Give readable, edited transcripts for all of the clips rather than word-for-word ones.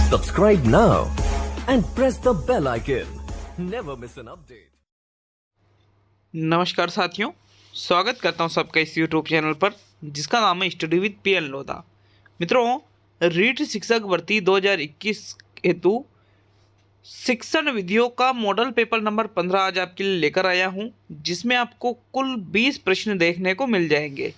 Subscribe now and press the bell icon. Never miss an update. नमस्कार साथियों, स्वागत करता हूं सबका इस YouTube चैनल पर जिसका नाम है स्टडी विद PN लोधा। मित्रों, रीट शिक्षक भर्ती 2021 हेतु शिक्षण विधियों का मॉडल पेपर नंबर 15 आज आपके लिए लेकर आया हूं, जिसमें आपको कुल 20 प्रश्न देखने को मिल जाएंगे,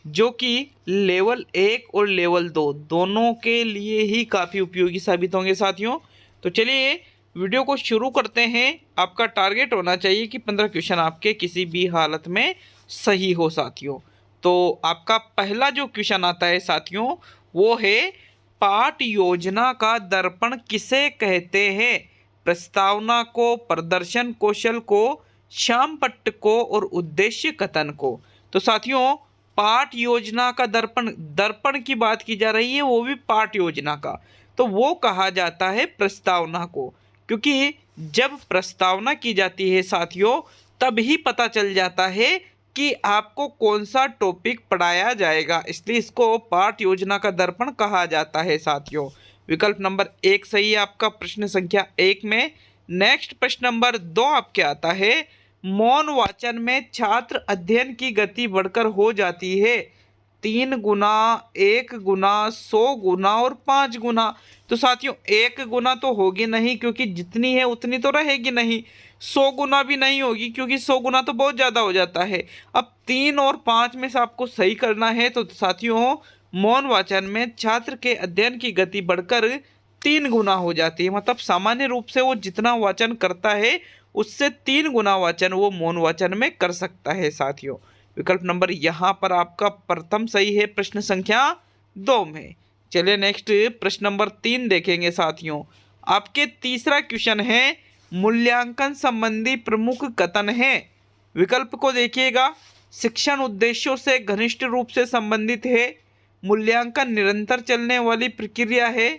जो कि लेवल 1 और लेवल 2 दोनों के लिए ही काफ़ी उपयोगी साबित होंगे साथियों। तो चलिए वीडियो को शुरू करते हैं। आपका टारगेट होना चाहिए कि 15 क्वेश्चन आपके किसी भी हालत में सही हो साथियों। तो आपका पहला जो क्वेश्चन आता है साथियों, वो है पाठ योजना का दर्पण किसे कहते हैं? प्रस्तावना को, प्रदर्शन कौशल को, श्याम पट्ट को और उद्देश्य कथन को। तो साथियों, पाठ योजना का दर्पण की बात की जा रही है, वो भी पाठ योजना का, तो वो कहा जाता है प्रस्तावना को, क्योंकि जब प्रस्तावना की जाती है साथियों तब ही पता चल जाता है कि आपको कौन सा टॉपिक पढ़ाया जाएगा, इसलिए इसको पाठ योजना का दर्पण कहा जाता है साथियों। विकल्प नंबर 1 सही है आपका प्रश्न संख्या 1 में। नेक्स्ट प्रश्न नंबर 2 आपके आता है, मौन वाचन में छात्र अध्ययन की गति बढ़कर हो जाती है 3 गुना, 1 गुना, 100 गुना और 5 गुना। तो साथियों 1 गुना तो होगी नहीं, क्योंकि जितनी है उतनी तो रहेगी नहीं। 100 गुना भी नहीं होगी, क्योंकि 100 गुना तो बहुत ज़्यादा हो जाता है। अब 3 और 5 में से आपको सही करना है। तो साथियों, मौन वाचन में छात्र के अध्ययन की गति बढ़कर 3 गुना हो जाती है, मतलब सामान्य रूप से वो जितना वाचन करता है उससे 3 गुना वाचन वो मौन वाचन में कर सकता है साथियों। विकल्प नंबर यहाँ पर आपका प्रथम सही है प्रश्न संख्या 2 में। चलिए नेक्स्ट प्रश्न नंबर 3 देखेंगे साथियों। आपके तीसरा क्वेश्चन है, मूल्यांकन संबंधी प्रमुख कथन है। विकल्प को देखिएगा, शिक्षण उद्देश्यों से घनिष्ठ रूप से संबंधित है, मूल्यांकन निरंतर चलने वाली प्रक्रिया है,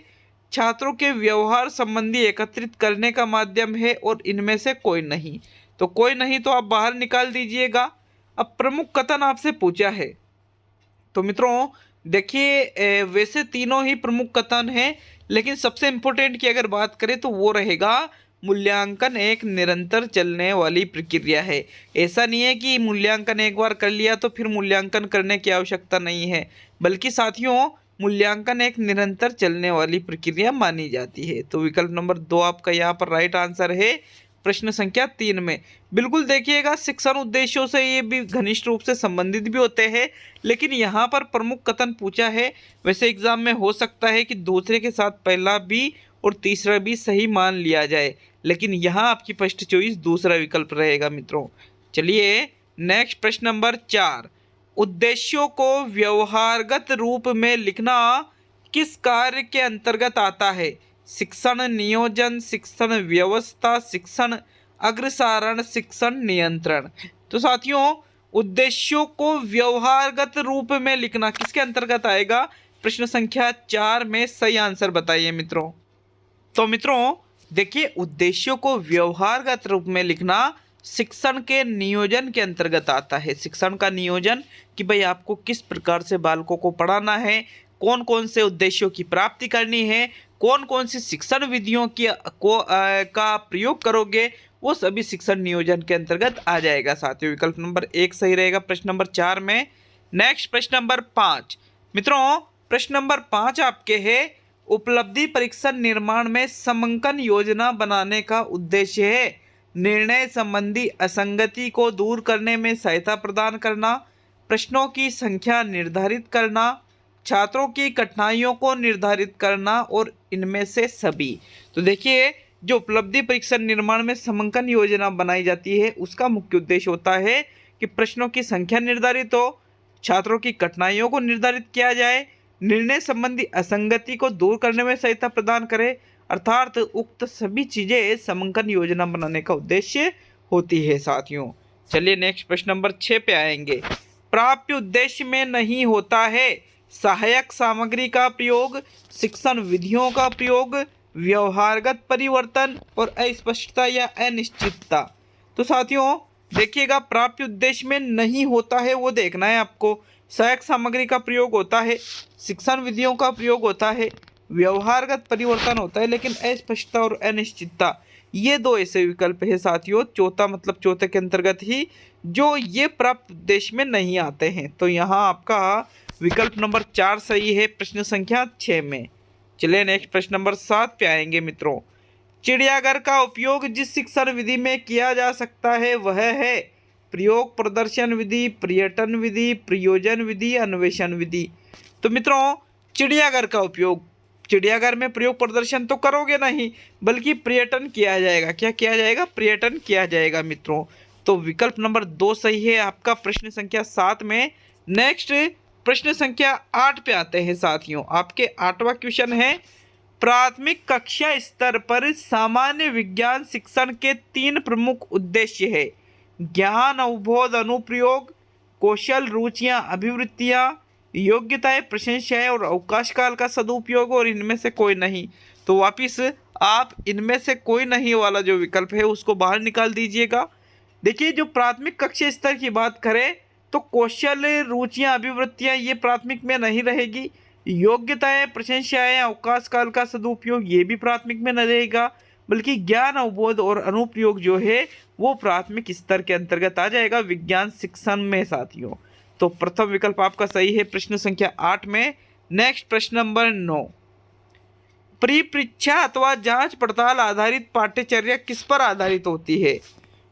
छात्रों के व्यवहार संबंधी एकत्रित करने का माध्यम है और इनमें से कोई नहीं। तो कोई नहीं तो आप बाहर निकाल दीजिएगा। अब प्रमुख कथन आपसे पूछा है, तो मित्रों देखिए वैसे तीनों ही प्रमुख कथन हैं, लेकिन सबसे इम्पोर्टेंट की अगर बात करें तो वो रहेगा मूल्यांकन एक निरंतर चलने वाली प्रक्रिया है। ऐसा नहीं है कि मूल्यांकन एक बार कर लिया तो फिर मूल्यांकन करने की आवश्यकता नहीं है, बल्कि साथियों मूल्यांकन एक निरंतर चलने वाली प्रक्रिया मानी जाती है। तो विकल्प नंबर 2 आपका यहाँ पर राइट आंसर है प्रश्न संख्या 3 में। बिल्कुल देखिएगा, शिक्षण उद्देश्यों से ये भी घनिष्ठ रूप से संबंधित भी होते हैं, लेकिन यहाँ पर प्रमुख कथन पूछा है। वैसे एग्जाम में हो सकता है कि दूसरे के साथ पहला भी और तीसरा भी सही मान लिया जाए, लेकिन यहाँ आपकी फर्स्ट चॉइस दूसरा विकल्प रहेगा मित्रों। चलिए नेक्स्ट प्रश्न नंबर 4, उद्देश्यों को व्यवहारगत रूप में लिखना किस कार्य के अंतर्गत आता है? शिक्षण नियोजन, शिक्षण व्यवस्था, शिक्षण अग्रसारण, शिक्षण नियंत्रण। तो साथियों उद्देश्यों को व्यवहारगत रूप में लिखना किसके अंतर्गत आएगा? प्रश्न संख्या 4 में सही आंसर बताइए मित्रों। तो मित्रों देखिए, उद्देश्यों को व्यवहारगत रूप में लिखना शिक्षण के नियोजन के अंतर्गत आता है। शिक्षण का नियोजन कि भाई आपको किस प्रकार से बालकों को पढ़ाना है, कौन कौन से उद्देश्यों की प्राप्ति करनी है, कौन कौन सी शिक्षण विधियों का प्रयोग करोगे, वो सभी शिक्षण नियोजन के अंतर्गत आ जाएगा साथियों। विकल्प नंबर 1 सही रहेगा प्रश्न नंबर 4 में। नेक्स्ट प्रश्न नंबर 5 मित्रों, प्रश्न नंबर 5 आपके है, उपलब्धि परीक्षण निर्माण में समंकन योजना बनाने का उद्देश्य है निर्णय संबंधी असंगति को दूर करने में सहायता प्रदान करना, प्रश्नों की संख्या निर्धारित करना, छात्रों की कठिनाइयों को निर्धारित करना और इनमें से सभी। तो देखिए, जो उपलब्धि परीक्षण निर्माण में समंकन योजना बनाई जाती है उसका मुख्य उद्देश्य होता है कि प्रश्नों की संख्या निर्धारित हो, छात्रों की कठिनाइयों को निर्धारित किया जाए, निर्णय संबंधी असंगति को दूर करने में सहायता प्रदान करे, अर्थात उक्त सभी चीजें समंकन योजना बनाने का उद्देश्य होती है साथियों। चलिए नेक्स्ट प्रश्न नंबर 6 पे आएंगे। प्राप्य उद्देश्य में नहीं होता है सहायक सामग्री का प्रयोग, शिक्षण विधियों का प्रयोग, व्यवहारगत परिवर्तन और अस्पष्टता या अनिश्चितता। तो साथियों देखिएगा, प्राप्य उद्देश्य में नहीं होता है वो देखना है आपको। सहायक सामग्री का प्रयोग होता है, शिक्षण विधियों का प्रयोग होता है, व्यवहारगत परिवर्तन होता है, लेकिन अस्पष्टता और अनिश्चितता ये दो ऐसे विकल्प है साथियों, चौथा मतलब चौथे के अंतर्गत ही, जो ये प्राप्त उद्देश्य में नहीं आते हैं। तो यहाँ आपका विकल्प नंबर 4 सही है प्रश्न संख्या 6 में। चलिए नेक्स्ट प्रश्न नंबर 7 पे आएंगे मित्रों। चिड़ियाघर का उपयोग जिस शिक्षण विधि में किया जा सकता है वह है प्रयोग प्रदर्शन विधि, पर्यटन विधि, प्रयोजन विधि, अन्वेषण विधि। तो मित्रों चिड़ियाघर का उपयोग, चिड़ियाघर में प्रयोग प्रदर्शन तो करोगे नहीं, बल्कि पर्यटन किया जाएगा। क्या किया जाएगा? पर्यटन किया जाएगा मित्रों। तो विकल्प नंबर 2 सही है आपका प्रश्न संख्या 7 में। नेक्स्ट प्रश्न संख्या 8 पे आते हैं साथियों। आपके 8वां क्वेश्चन है, प्राथमिक कक्षा स्तर पर सामान्य विज्ञान शिक्षण के 3 प्रमुख उद्देश्य है। ज्ञान अवबोध अनुप्रयोग, कौशल रुचियां अभिवृत्तियां, योग्यताएं प्रशंसाएं और अवकाश काल का सदुपयोग, और इनमें से कोई नहीं। तो वापिस आप इनमें से कोई नहीं वाला जो विकल्प है उसको बाहर निकाल दीजिएगा। देखिए जो प्राथमिक कक्षा स्तर की बात करें तो कौशल रुचियां अभिवृत्तियां ये प्राथमिक में नहीं रहेगी, योग्यताएं प्रशंसाएं अवकाश काल का सदुपयोग ये भी प्राथमिक में न रहेगा, बल्कि ज्ञान अवबोध और अनुप्रयोग जो है वो प्राथमिक स्तर के अंतर्गत आ जाएगा विज्ञान शिक्षण में साथियों। तो प्रथम विकल्प आपका सही है प्रश्न संख्या 8 में। नेक्स्ट प्रश्न नंबर 9, परिपरीक्षा अथवा जांच पड़ताल आधारित पाठ्यचर्या किस पर आधारित होती है?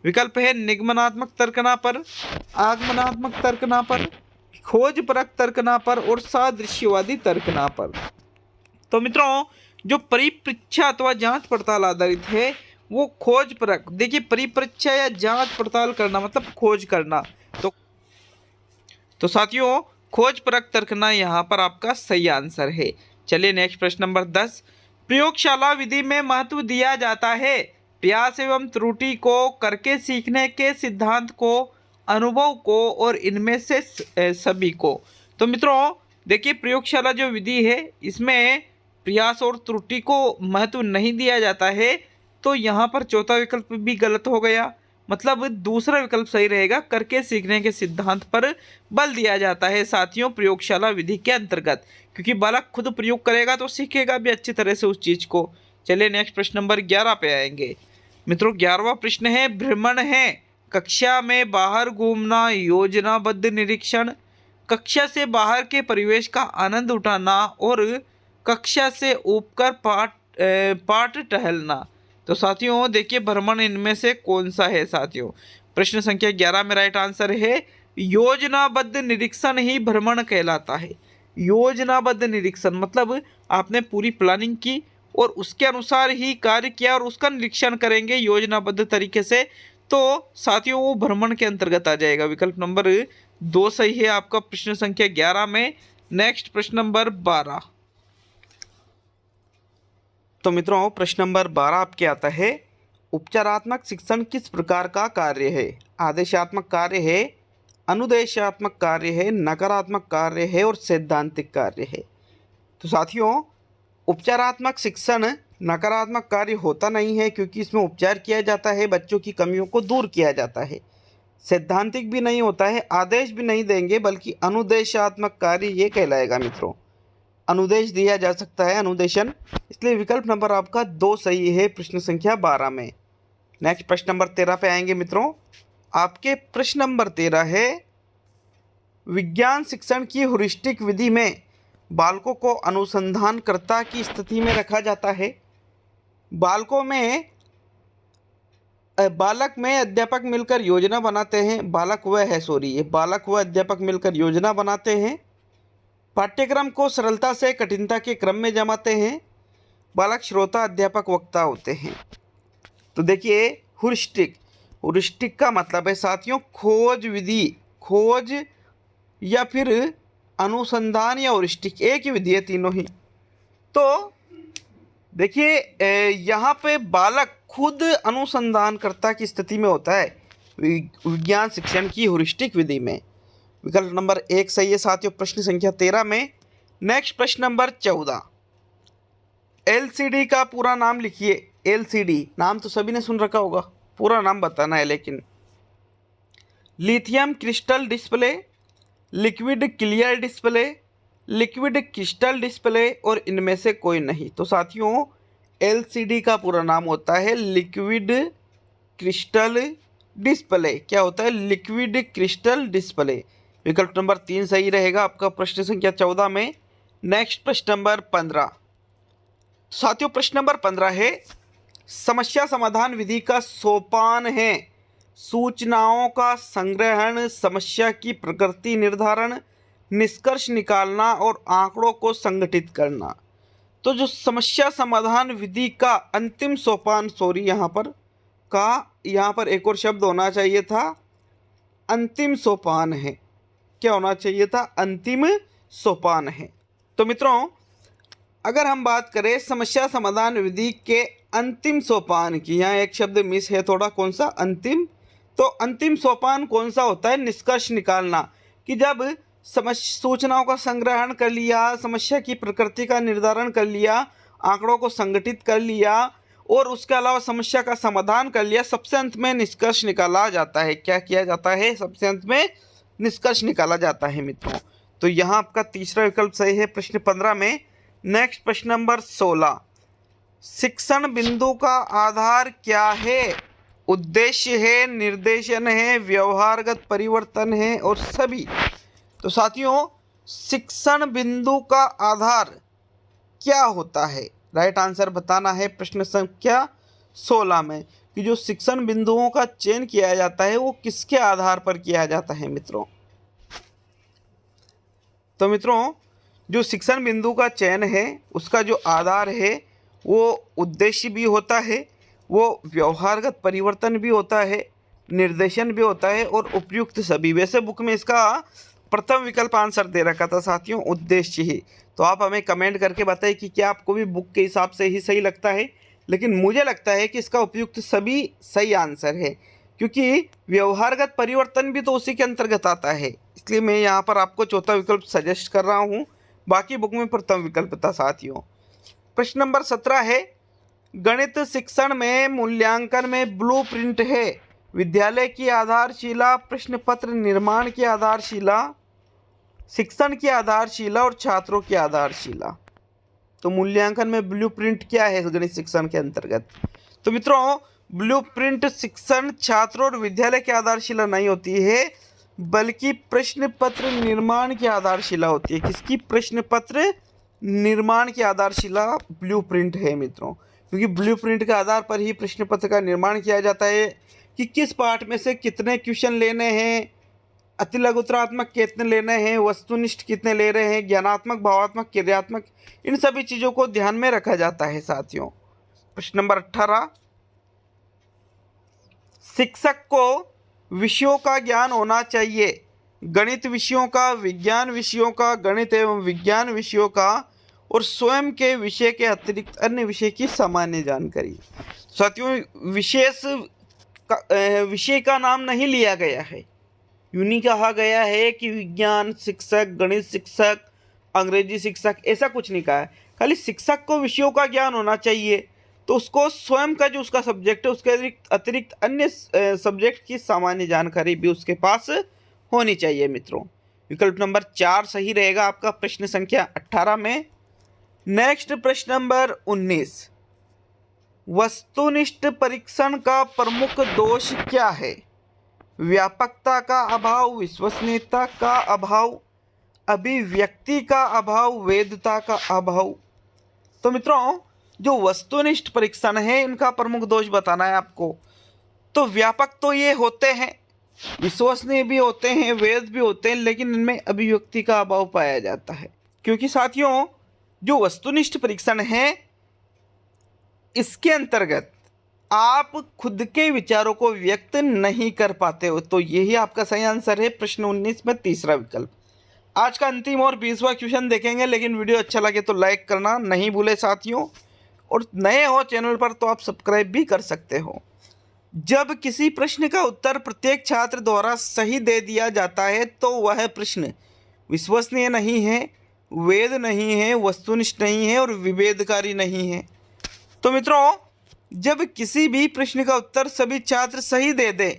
विकल्प है निगमनात्मक तर्कना पर, आगमनात्मक तर्कना पर, खोजपरक तर्कना पर और सादृश्यवादी तर्कना पर। तो मित्रों जो परिपरीक्षा अथवा जांच पड़ताल आधारित है वो खोजपरक, देखिए परिपरीक्षा या जांच पड़ताल करना मतलब खोज करना, तो साथियों खोजपरक तर्कना यहाँ पर आपका सही आंसर है। चलिए नेक्स्ट प्रश्न नंबर 10, प्रयोगशाला विधि में महत्व दिया जाता है प्रयास एवं त्रुटि को, करके सीखने के सिद्धांत को, अनुभव को और इनमें से सभी को। तो मित्रों देखिए प्रयोगशाला जो विधि है इसमें प्रयास और त्रुटि को महत्व नहीं दिया जाता है, तो यहाँ पर चौथा विकल्प भी गलत हो गया, मतलब दूसरा विकल्प सही रहेगा, करके सीखने के सिद्धांत पर बल दिया जाता है साथियों प्रयोगशाला विधि के अंतर्गत, क्योंकि बालक खुद प्रयोग करेगा तो सीखेगा भी अच्छी तरह से उस चीज को। चलिए नेक्स्ट प्रश्न नंबर 11 पे आएंगे मित्रों। 11वां प्रश्न है, भ्रमण है कक्षा में बाहर घूमना, योजनाबद्ध निरीक्षण, कक्षा से बाहर के परिवेश का आनंद उठाना और कक्षा से ऊपर पाठ टहलना। तो साथियों देखिए भ्रमण इनमें से कौन सा है साथियों? प्रश्न संख्या 11 में राइट आंसर है योजनाबद्ध निरीक्षण ही भ्रमण कहलाता है। योजनाबद्ध निरीक्षण मतलब आपने पूरी प्लानिंग की और उसके अनुसार ही कार्य किया और उसका निरीक्षण करेंगे योजनाबद्ध तरीके से, तो साथियों वो भ्रमण के अंतर्गत आ जाएगा। विकल्प नंबर 2 सही है आपका प्रश्न संख्या 11 में। नेक्स्ट प्रश्न नंबर 12। तो मित्रों प्रश्न नंबर 12 आपके आता है, उपचारात्मक शिक्षण किस प्रकार का कार्य है? आदेशात्मक कार्य है, अनुदेशात्मक कार्य है, नकारात्मक कार्य है और सैद्धांतिक कार्य है। तो साथियों उपचारात्मक शिक्षण नकारात्मक कार्य होता नहीं है, क्योंकि इसमें उपचार किया जाता है, बच्चों की कमियों को दूर किया जाता है। सैद्धांतिक भी नहीं होता है, आदेश भी नहीं देंगे, बल्कि अनुदेशात्मक कार्य ये कहलाएगा मित्रों। अनुदेश दिया जा सकता है, अनुदेशन, इसलिए विकल्प नंबर आपका 2 सही है प्रश्न संख्या 12 में। नेक्स्ट प्रश्न नंबर 13 पे आएंगे मित्रों। आपके प्रश्न नंबर 13 है, विज्ञान शिक्षण की ह्यूरिस्टिक विधि में बालकों को अनुसंधानकर्ता की स्थिति में रखा जाता है। बालक में अध्यापक मिलकर योजना बनाते हैं, बालक व अध्यापक मिलकर योजना बनाते हैं, पाठ्यक्रम को सरलता से कठिनता के क्रम में जमाते हैं, बालक श्रोता अध्यापक वक्ता होते हैं। तो देखिए ह्यूरिस्टिक का मतलब है साथियों खोज विधि, खोज या फिर अनुसंधान या ह्यूरिस्टिक एक ही विधि है तीनों ही। तो देखिए यहाँ पे बालक खुद अनुसंधानकर्ता की स्थिति में होता है विज्ञान शिक्षण की ह्यूरिस्टिक विधि में। विकल्प नंबर 1 सही है साथियों प्रश्न संख्या 13 में। नेक्स्ट प्रश्न नंबर 14, एलसीडी का पूरा नाम लिखिए। एलसीडी नाम तो सभी ने सुन रखा होगा, पूरा नाम बताना है लेकिन। Lithium crystal display, liquid clear display, liquid crystal display और इनमें से कोई नहीं। तो साथियों LCD का पूरा नाम होता है लिक्विड क्रिस्टल डिस्प्ले। क्या होता है? Liquid crystal display. विकल्प नंबर 3 सही रहेगा आपका प्रश्न संख्या 14 में। नेक्स्ट प्रश्न नंबर 15। साथियों प्रश्न नंबर 15 है, समस्या समाधान विधि का सोपान है सूचनाओं का संग्रहण, समस्या की प्रकृति निर्धारण, निष्कर्ष निकालना और आंकड़ों को संगठित करना। तो जो समस्या समाधान विधि का अंतिम सोपान, यहाँ पर एक और शब्द होना चाहिए था, अंतिम सोपान है। क्या होना चाहिए था? अंतिम सोपान है। तो मित्रों अगर हम बात करें समस्या समाधान विधि के अंतिम सोपान की, यहाँ एक शब्द मिस है थोड़ा, कौन सा? अंतिम। तो अंतिम सोपान कौन सा होता है? निष्कर्ष निकालना। कि जब सूचनाओं का संग्रहण कर लिया, समस्या की प्रकृति का निर्धारण कर लिया, आंकड़ों को संगठित कर लिया और उसके अलावा समस्या का समाधान कर लिया, सबसे अंत में निष्कर्ष निकाला जाता है। क्या किया जाता है? सबसे अंत में निष्कर्ष निकाला जाता है मित्रों। तो यहाँ आपका तीसरा विकल्प सही है प्रश्न 15 में। नेक्स्ट प्रश्न नंबर 16, शिक्षण बिंदु का आधार क्या है? उद्देश्य है, निर्देशन है, व्यवहारगत परिवर्तन है और सभी। तो साथियों शिक्षण बिंदु का आधार क्या होता है? राइट आंसर बताना है प्रश्न संख्या 16 में कि जो शिक्षण बिंदुओं का चयन किया जाता है वो किसके आधार पर किया जाता है मित्रों। तो मित्रों जो शिक्षण बिंदु का चयन है उसका जो आधार है वो उद्देश्य भी होता है, वो व्यवहारगत परिवर्तन भी होता है, निर्देशन भी होता है और उपयुक्त सभी। वैसे बुक में इसका प्रथम विकल्प आंसर दे रखा था साथियों, उद्देश्य ही। तो आप हमें कमेंट करके बताइए कि क्या आपको भी बुक के हिसाब से ही सही लगता है, लेकिन मुझे लगता है कि इसका उपयुक्त सभी सही आंसर है, क्योंकि व्यवहारगत परिवर्तन भी तो उसी के अंतर्गत आता है। इसलिए मैं यहाँ पर आपको चौथा विकल्प सजेस्ट कर रहा हूँ, बाकी बुक में प्रथम विकल्प था साथियों। प्रश्न नंबर 17 है, गणित शिक्षण में मूल्यांकन में ब्लूप्रिंट है विद्यालय की आधारशिला, प्रश्न पत्र निर्माण की आधारशिला, शिक्षण की आधारशिला और छात्रों की आधारशिला। तो मूल्यांकन में ब्लूप्रिंट क्या है गणित शिक्षण के अंतर्गत? तो मित्रों ब्लूप्रिंट शिक्षण छात्रों और विद्यालय की आधारशिला नहीं होती है, बल्कि प्रश्न पत्र निर्माण की आधारशिला होती है। किसकी? प्रश्न पत्र निर्माण की आधारशिला ब्लूप्रिंट है मित्रों, क्योंकि ब्लूप्रिंट के आधार पर ही प्रश्न पत्र का निर्माण किया जाता है कि किस पार्ट में से कितने क्वेश्चन लेने हैं, अति लघुतरात्मक कितने लेने हैं, वस्तुनिष्ठ कितने ले रहे हैं, ज्ञानात्मक, भावात्मक, क्रियात्मक, इन सभी चीज़ों को ध्यान में रखा जाता है साथियों। प्रश्न नंबर 18, शिक्षक को विषयों का ज्ञान होना चाहिए, गणित विषयों का, विज्ञान विषयों का, गणित एवं विज्ञान विषयों का और स्वयं के विषय के अतिरिक्त अन्य विषय की सामान्य जानकारी। साथियों विषय का नाम नहीं लिया गया है, यूं नहीं कहा गया है कि विज्ञान शिक्षक, गणित शिक्षक, अंग्रेजी शिक्षक, ऐसा कुछ नहीं कहा है। खाली शिक्षक को विषयों का ज्ञान होना चाहिए, तो उसको स्वयं का जो उसका सब्जेक्ट है उसके अतिरिक्त अन्य सब्जेक्ट की सामान्य जानकारी भी उसके पास होनी चाहिए मित्रों। विकल्प नंबर 4 सही रहेगा आपका प्रश्न संख्या 18 में। नेक्स्ट प्रश्न नंबर 19, वस्तुनिष्ठ परीक्षण का प्रमुख दोष क्या है? व्यापकता का अभाव, विश्वसनीयता का अभाव, अभिव्यक्ति का अभाव, वैधता का अभाव। तो मित्रों जो वस्तुनिष्ठ परीक्षण है इनका प्रमुख दोष बताना है आपको। तो व्यापक तो ये होते हैं, विश्वसनीय भी होते हैं, वैध भी होते हैं, लेकिन इनमें अभिव्यक्ति का अभाव पाया जाता है। क्योंकि साथियों जो वस्तुनिष्ठ परीक्षण है इसके अंतर्गत आप खुद के विचारों को व्यक्त नहीं कर पाते हो। तो यही आपका सही आंसर है प्रश्न 19 में तीसरा विकल्प। आज का अंतिम और 20वां क्वेश्चन देखेंगे, लेकिन वीडियो अच्छा लगे तो लाइक करना नहीं भूले साथियों, और नए हो चैनल पर तो आप सब्सक्राइब भी कर सकते हो। जब किसी प्रश्न का उत्तर प्रत्येक छात्र द्वारा सही दे दिया जाता है तो वह प्रश्न विश्वसनीय नहीं है, वैध नहीं है, वस्तुनिष्ठ नहीं है और विभेदकारी नहीं है। तो मित्रों जब किसी भी प्रश्न का उत्तर सभी छात्र सही दे दे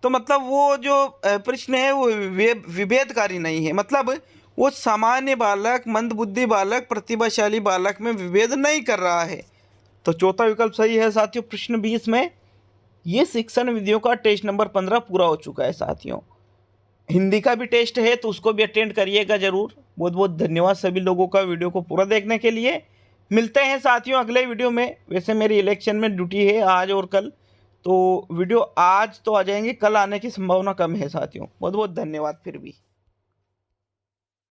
तो मतलब वो जो प्रश्न है वो विभेदकारी नहीं है, मतलब वो सामान्य बालक, मंदबुद्धि बालक, प्रतिभाशाली बालक में विभेद नहीं कर रहा है। तो चौथा विकल्प सही है साथियों प्रश्न 20 में। ये शिक्षण विधियों का टेस्ट नंबर 15 पूरा हो चुका है साथियों। हिंदी का भी टेस्ट है तो उसको भी अटेंड करिएगा जरूर। बहुत बहुत धन्यवाद सभी लोगों का वीडियो को पूरा देखने के लिए। मिलते हैं साथियों अगले वीडियो में। वैसे मेरी इलेक्शन में ड्यूटी है आज और कल, तो वीडियो आज तो आ जाएंगे, कल आने की संभावना कम है साथियों। बहुत बहुत धन्यवाद फिर भी।